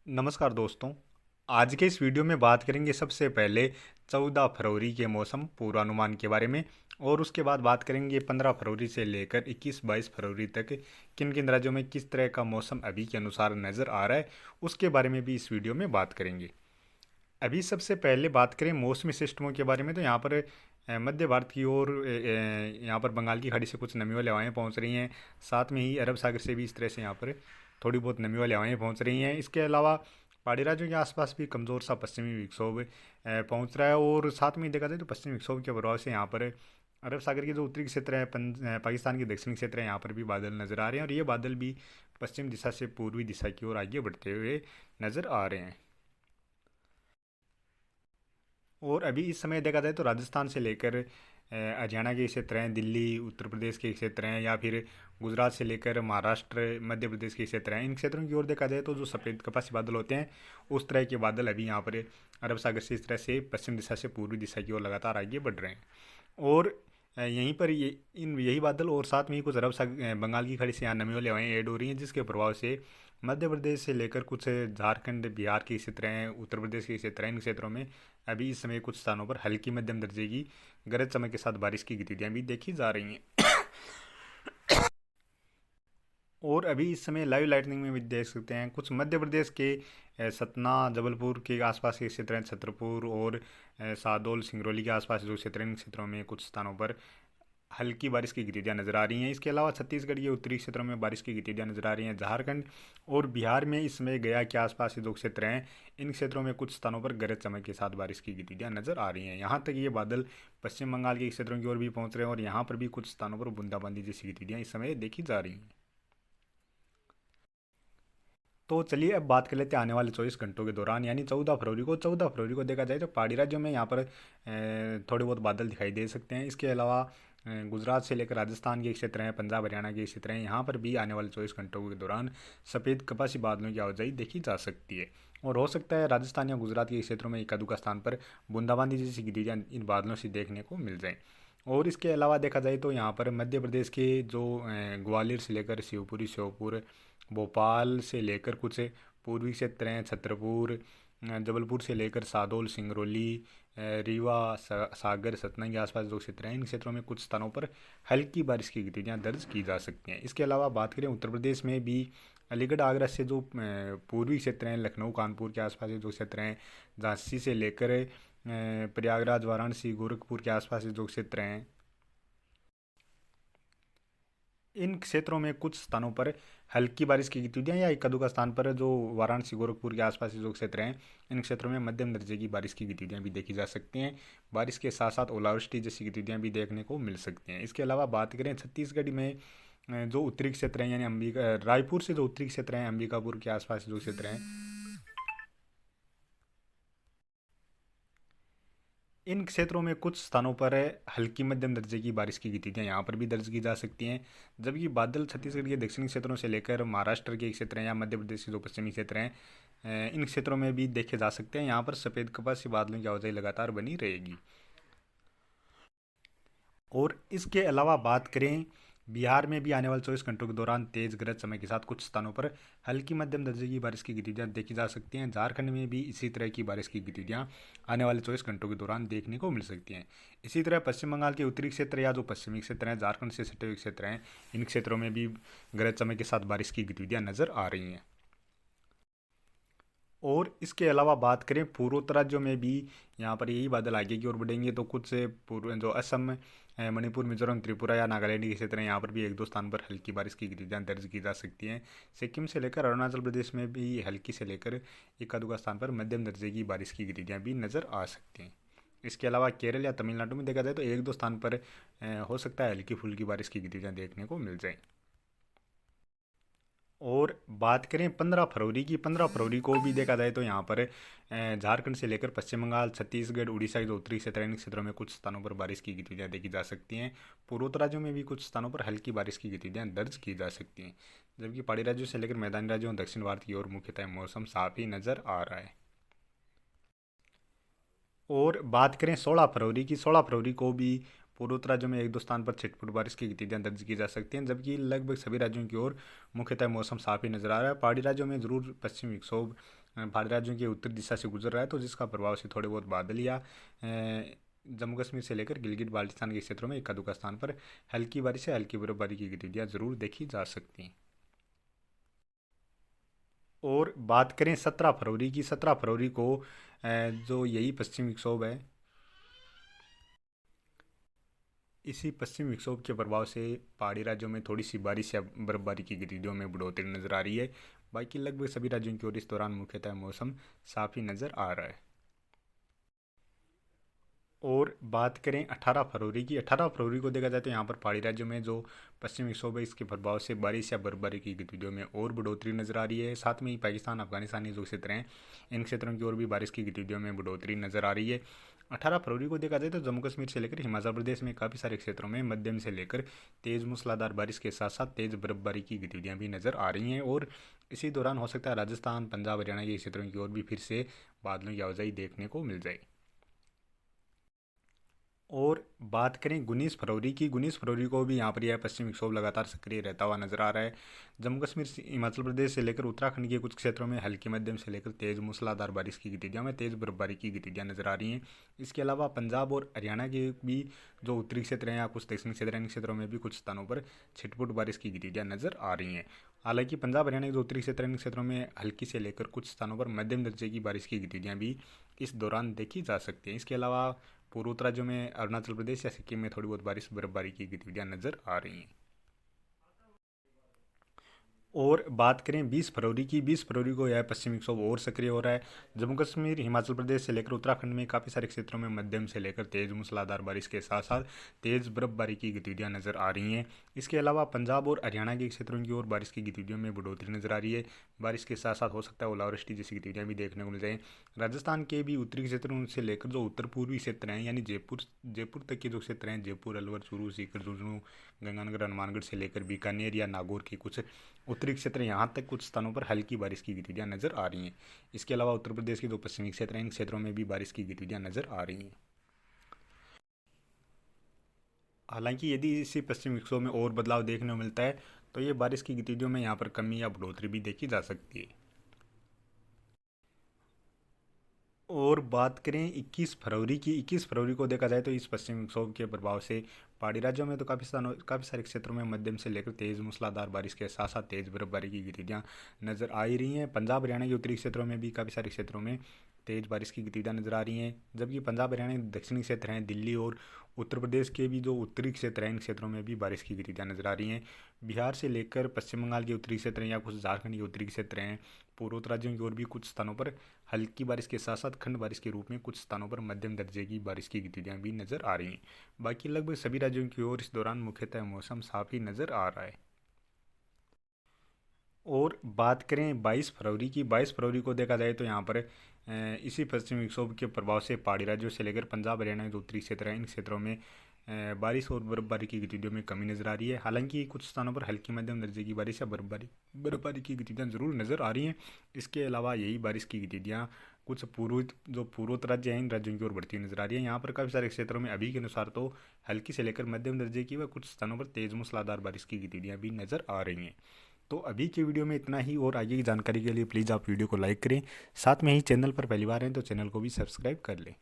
नमस्कार दोस्तों। आज के इस वीडियो में बात करेंगे सबसे पहले 14 फरवरी के मौसम पूर्वानुमान के बारे में और उसके बाद बात करेंगे 15 फरवरी से लेकर 21-22 फरवरी तक किन किन राज्यों में किस तरह का मौसम अभी के अनुसार नज़र आ रहा है, उसके बारे में भी इस वीडियो में बात करेंगे। अभी सबसे पहले बात करें मौसमी सिस्टमों के बारे में, तो यहाँ पर मध्य भारत की ओर यहाँ पर बंगाल की खाड़ी से कुछ नमी वाली हवाएं पहुँच रही हैं। साथ में ही अरब सागर से भी इस तरह से यहाँ पर थोड़ी बहुत नमी वाली हवाएं पहुँच रही हैं। इसके अलावा पहाड़ी राज्यों के आसपास भी कमज़ोर सा पश्चिमी विक्षोभ पहुँच रहा है और साथ में ही देखा जाए तो पश्चिमी विक्षोभ के प्रभाव से यहाँ पर अरब सागर के जो उत्तरी क्षेत्र है, पाकिस्तान के दक्षिणी क्षेत्र है, यहाँ पर भी बादल नज़र आ रहे हैं और ये बादल भी पश्चिम दिशा से पूर्वी दिशा की ओर आगे बढ़ते हुए नज़र आ रहे हैं। और अभी इस समय देखा जाए तो राजस्थान से लेकर हरियाणा के क्षेत्र हैं, दिल्ली उत्तर प्रदेश के क्षेत्र हैं, या फिर गुजरात से लेकर महाराष्ट्र मध्य प्रदेश के क्षेत्र हैं। इन क्षेत्रों की ओर देखा जाए तो जो सफ़ेद कपासी बादल होते हैं, उस तरह के बादल अभी यहाँ पर अरब सागर से इस तरह से पश्चिम दिशा से पूर्वी दिशा की ओर लगातार आगे बढ़ रहे हैं। और यहीं पर यही बादल और साथ में ही कुछ बंगाल की खाड़ी से यहाँ नमी वाली हवाएं ऐड हो रही हैं, जिसके प्रभाव से मध्य प्रदेश से लेकर कुछ झारखंड बिहार के क्षेत्र हैं, उत्तर प्रदेश के क्षेत्र हैं, इन क्षेत्रों में अभी इस समय कुछ स्थानों पर हल्की मध्यम दर्जे की गरज चमक के साथ बारिश की गतिविधियां भी देखी जा रही हैं। और अभी इस समय लाइव लाइटनिंग में भी देख सकते हैं कुछ मध्य प्रदेश के सतना जबलपुर के आसपास के क्षेत्र हैं, छतरपुर और सादौल सिंगरौली के आसपास जो क्षेत्र हैं, इन क्षेत्रों में कुछ स्थानों पर हल्की बारिश की गतिविधियां नजर आ रही हैं। इसके अलावा छत्तीसगढ़ के उत्तरी क्षेत्रों में बारिश की गतिविधियां नजर आ रही हैं। झारखंड और बिहार में इस समय गया के आसपास के जो क्षेत्र हैं, इन क्षेत्रों में कुछ स्थानों पर गरज चमक के साथ बारिश की गतिविधियां नजर आ रही हैं। यहाँ तक ये बादल पश्चिम बंगाल के क्षेत्रों की ओर भी पहुंच रहे हैं और यहाँ पर भी कुछ स्थानों पर बूंदाबांदी जैसी गतिविधियां इस समय देखी जा रही हैं। तो चलिए अब बात कर लेते हैं आने वाले 24 घंटों के दौरान, यानी 14 फरवरी को देखा जाए तो पहाड़ी राज्यों में यहाँ पर थोड़े बहुत बादल दिखाई दे सकते हैं। इसके अलावा गुजरात से लेकर राजस्थान के क्षेत्र हैं, पंजाब हरियाणा के क्षेत्र हैं, यहाँ पर भी आने वाले 24 घंटों के दौरान सफ़ेद कपासी बादलों की आवाजाही देखी जा सकती है। और हो सकता है राजस्थान या गुजरात के क्षेत्रों में इक्का दुक्का स्थान पर बूंदाबांदी जैसी गतिविधियाँ इन बादलों से देखने को मिल जाएँ। और इसके अलावा देखा जाए तो यहाँ पर मध्य प्रदेश के जो ग्वालियर से लेकर शिवपुरी, श्योपुर, भोपाल से लेकर कुछ पूर्वी क्षेत्र हैं, छतरपुर, जबलपुर से लेकर सादौल सिंगरौली, रीवा, सागर, सतना के आसपास जो क्षेत्र हैं, इन क्षेत्रों में कुछ स्थानों पर हल्की बारिश की गतिविधियाँ दर्ज की जा सकती हैं। इसके अलावा बात करें उत्तर प्रदेश में भी अलीगढ़ आगरा से जो पूर्वी क्षेत्र हैं, लखनऊ कानपुर के आसपास के जो क्षेत्र हैं, झांसी से लेकर प्रयागराज वाराणसी गोरखपुर के आसपास के जो क्षेत्र हैं, इन क्षेत्रों में कुछ स्थानों पर हल्की बारिश की गतिविधियां या इक्का दुक्का स्थान पर जो वाराणसी गोरखपुर के आसपास के जो क्षेत्र हैं, इन क्षेत्रों में मध्यम दर्जे की बारिश की गतिविधियां भी देखी जा सकती हैं। बारिश के साथ साथ ओलावृष्टि जैसी गतिविधियां भी देखने को मिल सकती हैं। इसके अलावा बात करें छत्तीसगढ़ में जो उत्तरी क्षेत्र हैं, यानी अंबिका रायपुर से जो उत्तरी क्षेत्र हैं, अंबिकापुर के आसपास जो क्षेत्र हैं, इन क्षेत्रों में कुछ स्थानों पर हल्की मध्यम दर्जे की बारिश की गतिविधियां यहाँ पर भी दर्ज की जा सकती हैं। जबकि बादल छत्तीसगढ़ के दक्षिणी क्षेत्रों से लेकर महाराष्ट्र के क्षेत्र हैं या मध्य प्रदेश के जो पश्चिमी क्षेत्र हैं, इन क्षेत्रों में भी देखे जा सकते हैं। यहाँ पर सफ़ेद कपासी बादलों की आवाजाही लगातार बनी रहेगी। और इसके अलावा बात करें बिहार में भी आने वाले 24 घंटों के दौरान तेज गरज चमक के साथ कुछ स्थानों पर हल्की मध्यम दर्जे की बारिश की गतिविधियां देखी जा सकती हैं। झारखंड में भी इसी तरह की बारिश की गतिविधियां आने वाले 24 घंटों के दौरान देखने को मिल सकती हैं। इसी तरह पश्चिम बंगाल के उत्तरी क्षेत्र या जो पश्चिमी क्षेत्र हैं, झारखंड से सटे हुए क्षेत्र हैं, इन क्षेत्रों में भी गरज चमक के साथ बारिश की गतिविधियां नजर आ रही हैं। और इसके अलावा बात करें पूर्वोत्तर राज्यों में भी यहाँ पर यही बादल आगे की ओर बढ़ेंगे, तो कुछ पूर्व जो असम, मणिपुर, मिजोरम, त्रिपुरा या नागालैंड के क्षेत्र हैं, यहाँ पर भी एक दो स्थान पर हल्की बारिश की गतिविधियाँ दर्ज की जा सकती हैं। सिक्किम से लेकर अरुणाचल प्रदेश में भी हल्की से लेकर इक्का दुक्का स्थान पर मध्यम दर्जे की बारिश की गतिविधियाँ भी नज़र आ सकती हैं। इसके अलावा केरल या तमिलनाडु में देखा जाए तो एक दो स्थान पर हो सकता है हल्की फुल्की बारिश की गतिविधियाँ देखने को मिल जाएँ। और बात करें 15 फरवरी की, 15 फरवरी को भी देखा जाए तो यहाँ पर झारखंड से लेकर पश्चिम बंगाल, छत्तीसगढ़, उड़ीसा के जो उत्तरी क्षेत्र हैं, इन क्षेत्रों में कुछ स्थानों पर बारिश की गतिविधियाँ देखी जा सकती हैं। पूर्वोत्तर राज्यों में भी कुछ स्थानों पर हल्की बारिश की गतिविधियाँ दर्ज की जा सकती हैं। जबकि पहाड़ी राज्यों से लेकर मैदानी राज्यों और दक्षिण भारत की ओर मुख्यतः मौसम साफ ही नज़र आ रहा है। और बात करें 16 फरवरी की, 16 फरवरी को भी पूर्वोत्तर राज्यों में एक दो स्थान पर छिटपुट बारिश की गतिविधियां दर्ज की जा सकती हैं, जबकि लगभग सभी राज्यों की ओर मुख्यतः मौसम साफ ही नजर आ रहा है। पहाड़ी राज्यों में जरूर पश्चिमी विक्षोभ पहाड़ी राज्यों की उत्तर दिशा से गुजर रहा है, तो जिसका प्रभाव से थोड़े बहुत बादल या जम्मू कश्मीर से लेकर गिलगित बाल्टिस्तान के क्षेत्रों में इक्का दुक्का स्थान पर हल्की बारिश या हल्की बर्फबारी की गतिविधियां जरूर देखी जा सकती हैं। और बात करें 17 फरवरी की, 17 फरवरी को जो यही पश्चिमी विक्षोभ है, इसी पश्चिमी विक्षोभ के प्रभाव से पहाड़ी राज्यों में थोड़ी सी बारिश या बर्फबारी की गतिविधियों में बढ़ोतरी नजर आ रही है। बाकी लगभग सभी राज्यों की ओर इस दौरान मुख्यतः मौसम साफ ही नजर आ रहा है। और बात करें 18 फरवरी की, 18 फरवरी को देखा जाए तो यहाँ पर पहाड़ी राज्यों में जो पश्चिमी विक्षोभ है इसके प्रभाव से बारिश या बर्फबारी की गतिविधियों में और बढ़ोतरी नजर आ रही है। साथ में ही पाकिस्तान अफगानिस्तान ये जो क्षेत्र हैं, इन क्षेत्रों की ओर भी बारिश की गतिविधियों में बढ़ोतरी नजर आ रही है। 18 फरवरी को देखा जाए तो जम्मू कश्मीर से लेकर हिमाचल प्रदेश में काफ़ी सारे क्षेत्रों में मध्यम से लेकर तेज़ मूसलाधार बारिश के साथ साथ तेज़ बर्फबारी की गतिविधियां भी नजर आ रही हैं। और इसी दौरान हो सकता है राजस्थान, पंजाब, हरियाणा के क्षेत्रों की ओर भी फिर से बादलों की आवाजाही देखने को मिल जाए। और बात करें 19 फरवरी की, 19 फरवरी को भी यहाँ पर यह पश्चिमी विक्षोभ लगातार सक्रिय रहता हुआ नजर आ रहा है। जम्मू कश्मीर हिमाचल प्रदेश से लेकर उत्तराखंड के कुछ क्षेत्रों में हल्की मध्यम से लेकर तेज़ मूसलाधार बारिश की गतिविधियां में तेज़ बर्फबारी की गतिविधियां नजर आ रही हैं। इसके अलावा पंजाब और हरियाणा के भी जो उत्तरी क्षेत्र हैं या कुछ दक्षिणी क्षेत्र हैं, इन क्षेत्रों में भी कुछ स्थानों पर छिटपुट बारिश की गतिविधियां नजर आ रही हैं। हालांकि पंजाब हरियाणा के जो उत्तरी क्षेत्र हैं, इन क्षेत्रों में हल्की से लेकर कुछ स्थानों पर मध्यम दर्जे की बारिश की गतिविधियां भी इस दौरान देखी जा सकती हैं। इसके अलावा पूर्वोत्तर राज्यों में अरुणाचल प्रदेश या सिक्किम में थोड़ी बहुत बारिश बर्फबारी की गतिविधियां नजर आ रही हैं। और बात करें 20 फरवरी की, 20 फरवरी को यह पश्चिमी विक्षोभ और सक्रिय हो रहा है। जम्मू कश्मीर, हिमाचल प्रदेश से लेकर उत्तराखंड में काफ़ी सारे क्षेत्रों में मध्यम से लेकर तेज़ मूसलाधार बारिश के साथ साथ तेज़ बर्फबारी की गतिविधियां नजर आ रही हैं। इसके अलावा पंजाब और हरियाणा के क्षेत्रों की ओर बारिश की गतिविधियों में बढ़ोतरी नजर आ रही है। बारिश के साथ साथ हो सकता है ओलावृष्टि जैसी गतिविधियां भी देखने को मिल जाए। राजस्थान के भी उत्तरी क्षेत्रों से लेकर जो उत्तर पूर्वी क्षेत्र हैं, यानी जयपुर जयपुर तक के जो क्षेत्र हैं, जयपुर, अलवर, चूरू, सीकर, झुंझुनू, गंगानगर, हनुमानगढ़ से लेकर बीकानेर या नागौर के कुछ उत्तरी क्षेत्र, यहाँ तक कुछ स्थानों पर हल्की बारिश की गतिविधियां नजर आ रही हैं। इसके अलावा उत्तर प्रदेश के जो पश्चिमी क्षेत्र हैं, इन क्षेत्रों में भी बारिश की गतिविधियां नजर आ रही हैं। हालांकि यदि इसी पश्चिमी विक्षोभ में और बदलाव देखने को मिलता है तो ये बारिश की गतिविधियों में यहाँ पर कमी या बढ़ोतरी भी देखी जा सकती है। और बात करें 21 फरवरी की, 21 फरवरी को देखा जाए तो इस पश्चिमी विक्षोभ के प्रभाव से पहाड़ी राज्यों में तो काफ़ी सारे क्षेत्रों में मध्यम से लेकर तेज़ मूसलाधार बारिश के साथ साथ तेज़ बर्फबारी की गतिविधियां नजर आ ही रही हैं। पंजाब हरियाणा के उत्तरी क्षेत्रों में भी काफ़ी सारे क्षेत्रों में तेज़ बारिश की गतिविधियां नजर आ रही हैं, जबकि पंजाब हरियाणा के दक्षिणी क्षेत्र हैं, दिल्ली और उत्तर प्रदेश के भी जो उत्तरी क्षेत्र हैं, इन क्षेत्रों में भी बारिश की गतिविधियां नजर आ रही हैं। बिहार से लेकर पश्चिम बंगाल के उत्तरी क्षेत्र हैं या कुछ झारखंड के उत्तरी क्षेत्र हैं, पूर्वोत्तर राज्यों की ओर भी कुछ स्थानों पर हल्की बारिश के साथ साथ खंड बारिश के रूप में कुछ स्थानों पर मध्यम दर्जे की बारिश की गतिविधियां भी नजर आ रही हैं। बाकी लगभग सभी राज्यों की ओर इस दौरान मुख्यतः मौसम साफ ही नजर आ रहा है। और बात करें 22 फरवरी की, 22 फरवरी को देखा जाए तो यहाँ पर इसी पश्चिमी विक्षोभ के प्रभाव से पहाड़ी राज्यों से लेकर पंजाब हरियाणा के जो उत्तरी क्षेत्र हैं, इन क्षेत्रों में बारिश और बर्फबारी की गतिविधियों में कमी नजर आ रही है। हालांकि कुछ स्थानों पर हल्की मध्यम दर्जे की बारिश या बर्फबारी की गतिविधियां जरूर नजर आ रही हैं। इसके अलावा यही बारिश की गतिविधियां कुछ पूर्वोत्तर राज्य हैं, इन राज्यों की ओर बढ़ती हुई नजर आ रही है। यहाँ पर काफ़ी सारे क्षेत्रों में अभी के अनुसार तो हल्की से लेकर मध्यम दर्जे की व कुछ स्थानों पर तेज मूसलाधार बारिश की गतिविधियां भी नजर आ रही हैं। तो अभी की वीडियो में इतना ही, और आगे की जानकारी के लिए प्लीज़ आप वीडियो को लाइक करें, साथ में ही चैनल पर पहली बार हैं तो चैनल को भी सब्सक्राइब कर लें।